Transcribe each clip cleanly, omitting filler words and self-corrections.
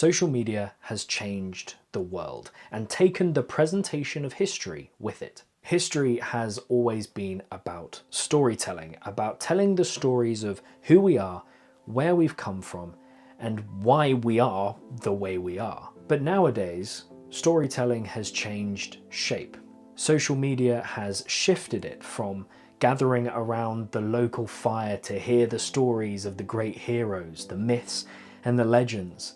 Social media has changed the world and taken the presentation of history with it. History has always been about storytelling, about telling the stories of who we are, where we've come from, and why we are the way we are. But nowadays, storytelling has changed shape. Social media has shifted it from gathering around the local fire to hear the stories of the great heroes, the myths and the legends,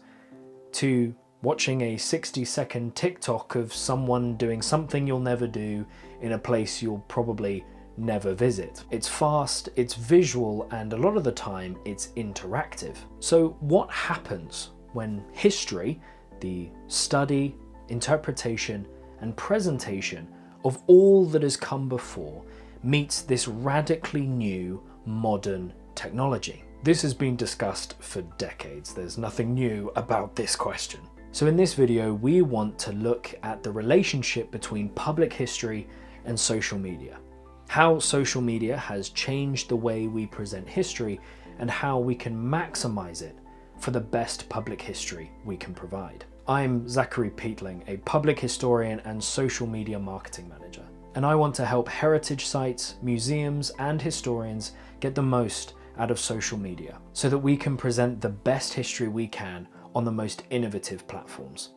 to watching a 60-second TikTok of someone doing something you'll never do in a place you'll probably never visit. It's fast, it's visual, and a lot of the time it's interactive. So what happens when history, the study, interpretation, and presentation of all that has come before, meets this radically new modern technology? This has been discussed for decades. There's nothing new about this question. So in this video, we want to look at the relationship between public history and social media, how social media has changed the way we present history, and how we can maximize it for the best public history we can provide. I'm Zachary Peatling, a public historian and social media marketing manager, and I want to help heritage sites, museums, and historians get the most out of social media so that we can present the best history we can on the most innovative platforms.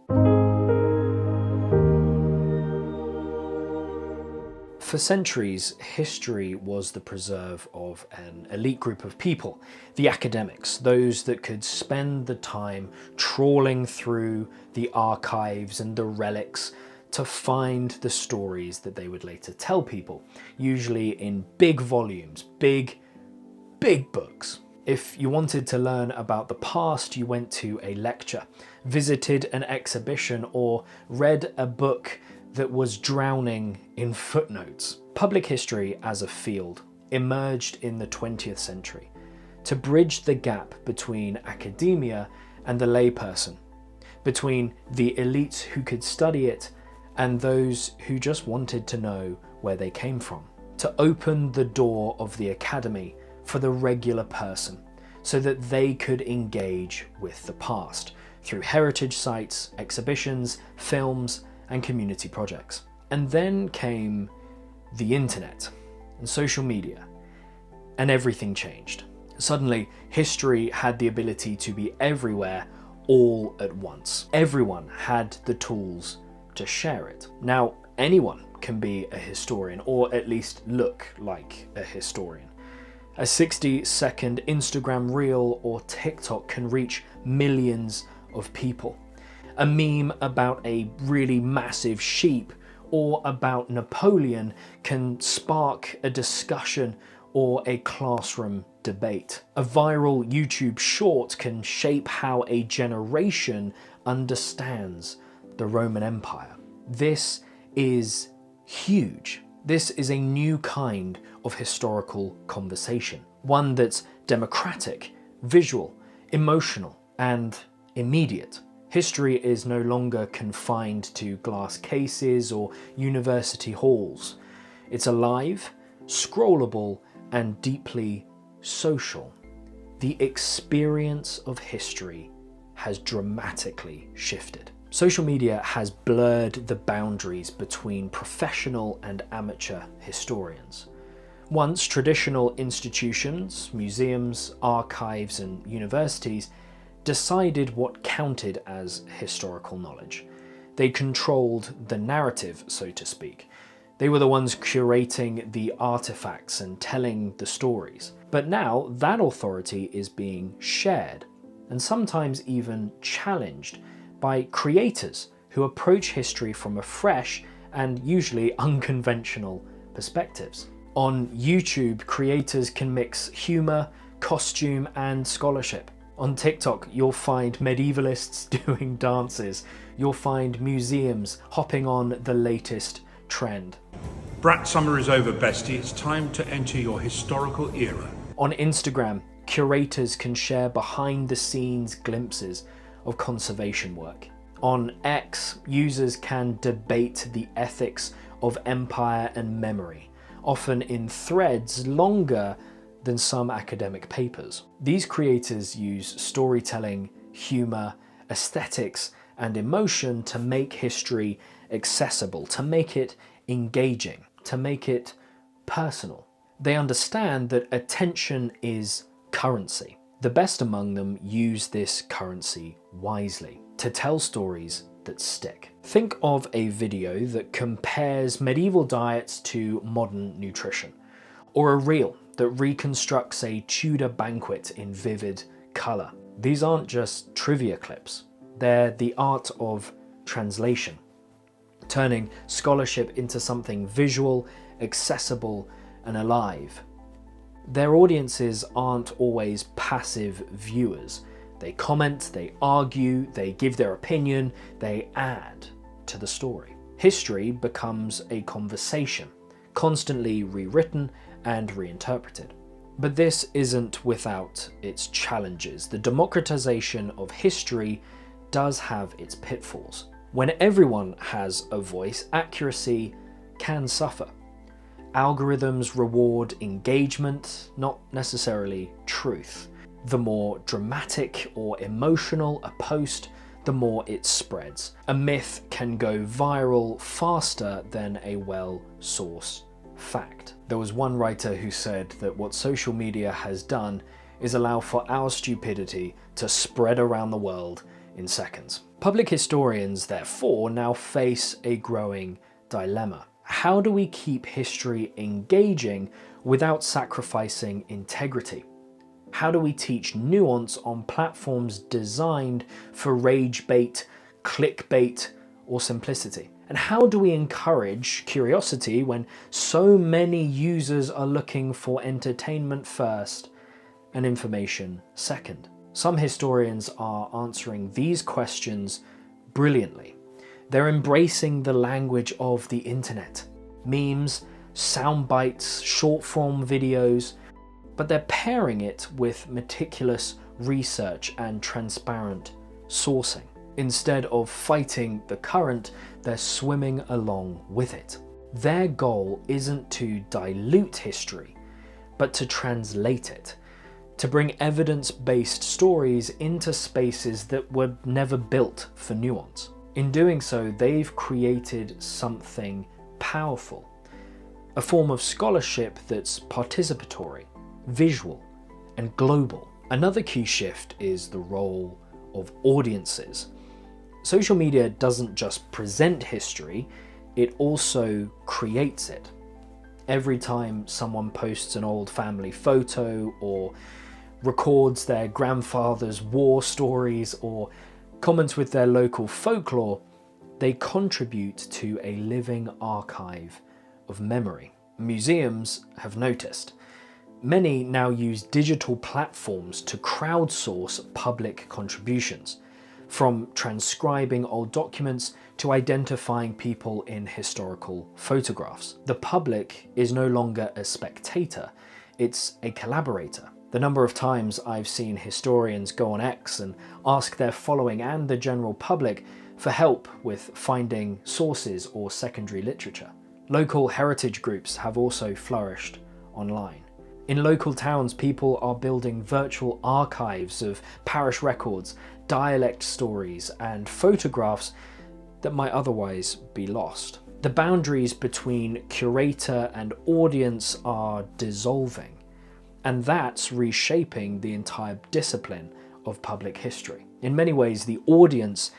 For centuries, history was the preserve of an elite group of people, the academics, those that could spend the time trawling through the archives and the relics to find the stories that they would later tell people, usually in big volumes, big books. If you wanted to learn about the past, you went to a lecture, visited an exhibition, or read a book that was drowning in footnotes. Public history as a field emerged in the 20th century to bridge the gap between academia and the layperson, between the elites who could study it and those who just wanted to know where they came from, to open the door of the academy for the regular person so that they could engage with the past through heritage sites, exhibitions, films, and community projects. And then came the internet and social media, and everything changed. Suddenly, history had the ability to be everywhere all at once. Everyone had the tools to share it. Now, anyone can be a historian, or at least look like a historian. A 60-second Instagram reel or TikTok can reach millions of people. A meme about a really massive sheep or about Napoleon can spark a discussion or a classroom debate. A viral YouTube short can shape how a generation understands the Roman Empire. This is huge. This is a new kind of historical conversation, one that's democratic, visual, emotional, and immediate. History is no longer confined to glass cases or university halls. It's alive, scrollable, and deeply social. The experience of history has dramatically shifted. Social media has blurred the boundaries between professional and amateur historians. Once traditional institutions, museums, archives, and universities decided what counted as historical knowledge. They controlled the narrative, so to speak. They were the ones curating the artifacts and telling the stories. But now that authority is being shared, and sometimes even challenged, by creators who approach history from a fresh and usually unconventional perspectives. On YouTube, creators can mix humor, costume, and scholarship. On TikTok, you'll find medievalists doing dances. You'll find museums hopping on the latest trend. Brat summer is over, bestie. It's time to enter your historical era. On Instagram, curators can share behind-the-scenes glimpses of conservation work. On X, users can debate the ethics of empire and memory, often in threads longer than some academic papers. These creators use storytelling, humor, aesthetics and emotion to make history accessible, to make it engaging, to make it personal. They understand that attention is currency. The best among them use this currency wisely to tell stories that stick. Think of a video that compares medieval diets to modern nutrition, or a reel that reconstructs a Tudor banquet in vivid colour. These aren't just trivia clips, they're the art of translation, turning scholarship into something visual, accessible, and alive. Their audiences aren't always passive viewers. They comment, they argue, they give their opinion, they add to the story. History becomes a conversation, constantly rewritten and reinterpreted. But this isn't without its challenges. The democratization of history does have its pitfalls. When everyone has a voice, accuracy can suffer. Algorithms reward engagement, not necessarily truth. The more dramatic or emotional a post, the more it spreads. A myth can go viral faster than a well-sourced fact. There was one writer who said that what social media has done is allow for our stupidity to spread around the world in seconds. Public historians, therefore, now face a growing dilemma. How do we keep history engaging without sacrificing integrity? How do we teach nuance on platforms designed for rage bait, clickbait, or simplicity? And how do we encourage curiosity when so many users are looking for entertainment first and information second? Some historians are answering these questions brilliantly. They're embracing the language of the internet. Memes, sound bites, short form videos, but they're pairing it with meticulous research and transparent sourcing. Instead of fighting the current, they're swimming along with it. Their goal isn't to dilute history, but to translate it, to bring evidence-based stories into spaces that were never built for nuance. In doing so, they've created something powerful, a form of scholarship that's participatory, visual, and global. Another key shift is the role of audiences. Social media doesn't just present history, it also creates it. Every time someone posts an old family photo or records their grandfather's war stories or comments with their local folklore, they contribute to a living archive of memory. Museums have noticed. Many now use digital platforms to crowdsource public contributions, from transcribing old documents to identifying people in historical photographs. The public is no longer a spectator, it's a collaborator. The number of times I've seen historians go on X and ask their following and the general public for help with finding sources or secondary literature. Local heritage groups have also flourished online. In local towns, people are building virtual archives of parish records, dialect stories, and photographs that might otherwise be lost. The boundaries between curator and audience are dissolving, and that's reshaping the entire discipline of public history. In many ways, the audience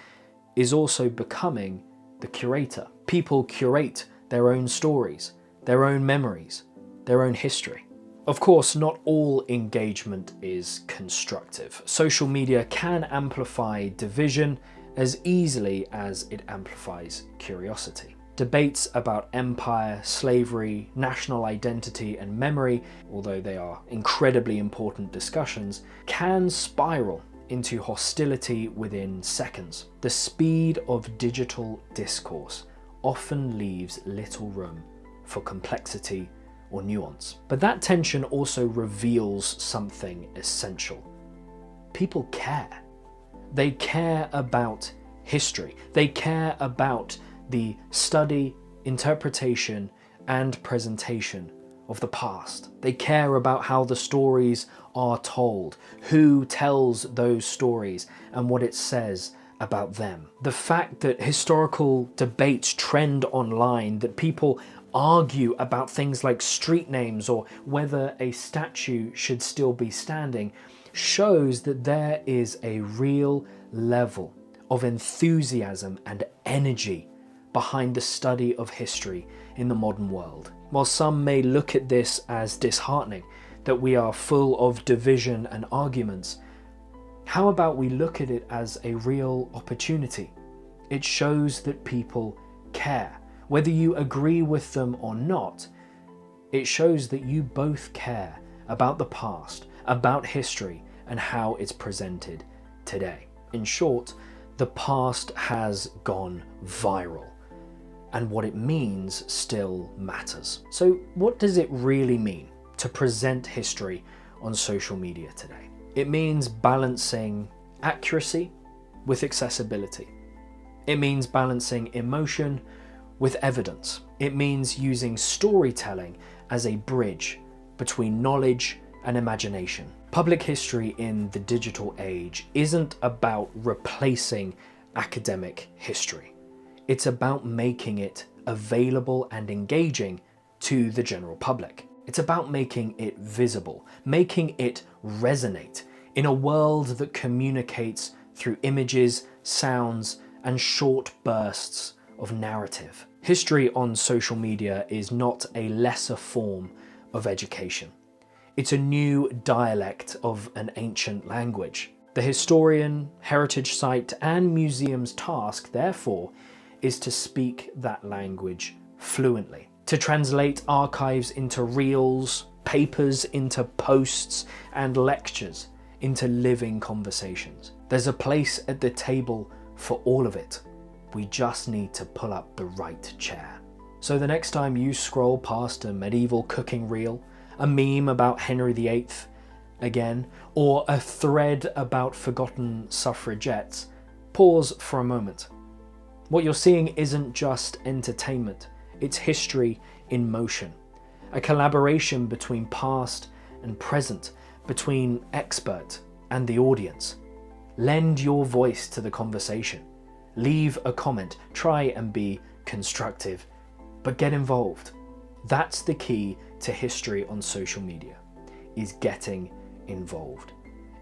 is also becoming the curator. People curate their own stories, their own memories, their own history. Of course, not all engagement is constructive. Social media can amplify division as easily as it amplifies curiosity. Debates about empire, slavery, national identity, and memory, although they are incredibly important discussions, can spiral into hostility within seconds. The speed of digital discourse often leaves little room for complexity or nuance. But that tension also reveals something essential. People care. They care about history. They care about the study, interpretation, and presentation of the past. They care about how the stories are told, who tells those stories, and what it says about them. The fact that historical debates trend online, that people argue about things like street names or whether a statue should still be standing, shows that there is a real level of enthusiasm and energy behind the study of history in the modern world. While some may look at this as disheartening, that we are full of division and arguments, how about we look at it as a real opportunity? It shows that people care. Whether you agree with them or not, it shows that you both care about the past, about history, and how it's presented today. In short, the past has gone viral, and what it means still matters. So what does it really mean to present history on social media today? It means balancing accuracy with accessibility. It means balancing emotion with evidence. It means using storytelling as a bridge between knowledge and imagination. Public history in the digital age isn't about replacing academic history. It's about making it available and engaging to the general public. It's about making it visible, making it resonate in a world that communicates through images, sounds, and short bursts of narrative. History on social media is not a lesser form of education. It's a new dialect of an ancient language. The historian, heritage site, and museum's task, therefore, is to speak that language fluently, to translate archives into reels, papers into posts, and lectures into living conversations. There's a place at the table for all of it. We just need to pull up the right chair. So the next time you scroll past a medieval cooking reel, a meme about Henry VIII again, or a thread about forgotten suffragettes, pause for a moment. What you're seeing isn't just entertainment, it's history in motion. A collaboration between past and present, between expert and the audience. Lend your voice to the conversation. Leave a comment, try and be constructive, but get involved. That's the key to history on social media, is getting involved.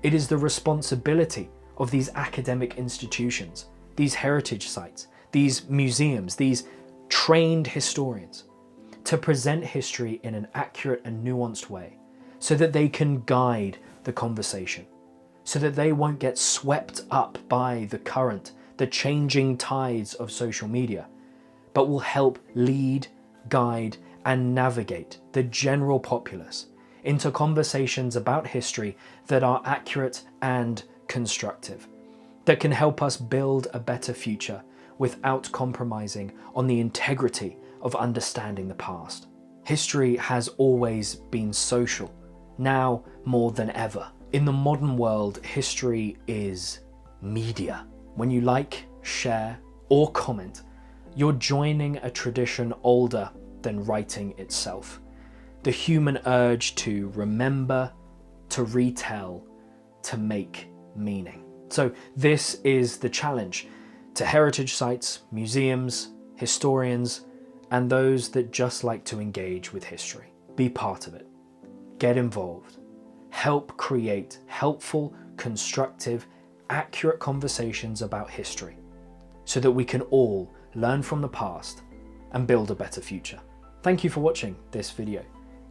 It is the responsibility of these academic institutions, these heritage sites, these museums, these trained historians, to present history in an accurate and nuanced way so that they can guide the conversation, so that they won't get swept up by the current, the changing tides of social media, but will help lead, guide, and navigate the general populace into conversations about history that are accurate and constructive, that can help us build a better future without compromising on the integrity of understanding the past. History has always been social, now more than ever. In the modern world, history is media. When you like, share, or comment, you're joining a tradition older than writing itself. The human urge to remember, to retell, to make meaning. So this is the challenge to heritage sites, museums, historians, and those that just like to engage with history. Be part of it. Get involved. Help create helpful, constructive, accurate conversations about history so that we can all learn from the past and build a better future. Thank you for watching this video.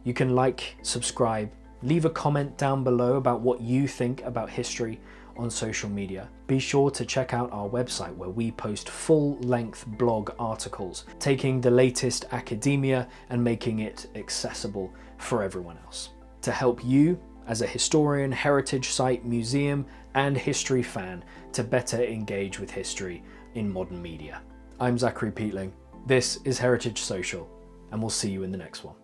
You can like, subscribe, leave a comment down below about what you think about history on social media. Be sure to check out our website where we post full-length blog articles, taking the latest academia and making it accessible for everyone else. To help you, as a historian, heritage site, museum, and history fan, to better engage with history in modern media. I'm Zachary Peatling. This is Heritage Social, and we'll see you in the next one.